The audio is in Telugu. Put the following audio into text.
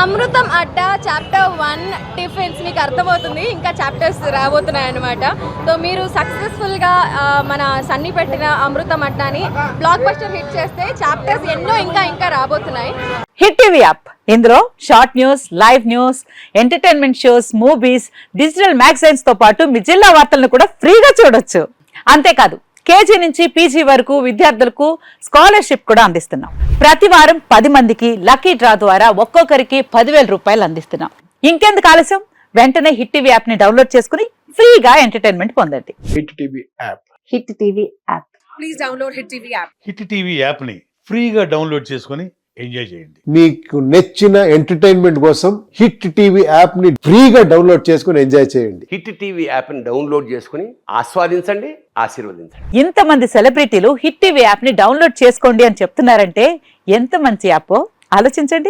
అమృతం అడ్డా చాప్టర్ 1 టిఫిన్స్ మీకు అర్థమవుతుంది, ఇంకా చాప్టర్స్ రాబోతున్నాయి అనమాట. సో మీరు సక్సెస్ఫుల్గా మన సన్నీ పెట్టిన అమృతం అడ్డాని బ్లాక్ బస్టర్ హిట్ చేస్తే చాప్టర్స్ ఎన్నో ఇంకా రాబోతున్నాయి. హిట్ టీవీ యాప్, ఇందులో short news, live news, entertainment shows, movies, digital magazines తో పాటు మీ జిల్లా వార్తలను కూడా ఫ్రీగా చూడొచ్చు. అంతేకాదు కేజీ నుంచి పీజీ వరకు విద్యార్థులకు స్కాలర్షిప్ కూడా అందిస్తున్నాం. ప్రతి వారం 10 మందికి లక్కీ డ్రా ద్వారా ఒక్కొక్కరికి 10,000 రూపాయలు అందిస్తున్నాం. ఇంకెందుకు ఆలస్యం, వెంటనే హిట్ టీవీ యాప్ ని డౌన్లోడ్ చేసుకుని ఫ్రీగా ఎంటర్టైన్మెంట్ పొందండి. Hit TV app. Hit TV app. Please download hit TV app. Hit TV యాప్ని ఫ్రీగా డౌన్లోడ్ చేసుకొని ఎంజాయ్ చేయండి. మీకు నచ్చిన ఎంటర్టైన్మెంట్ కోసం హిట్ టీవీ యాప్ ని ఫ్రీగా డౌన్లోడ్ చేసుకుని ఎంజాయ్ చేయండి. హిట్ టీవీ యాప్ని డౌన్లోడ్ చేసుకుని ఆస్వాదించండి, ఆశీర్వదించండి. ఇంతమంది సెలబ్రిటీలు హిట్ టీవీ యాప్ ని డౌన్లోడ్ చేసుకోండి అని చెప్తున్నారంటే ఎంత మంచి యాప్ ఆలోచించండి.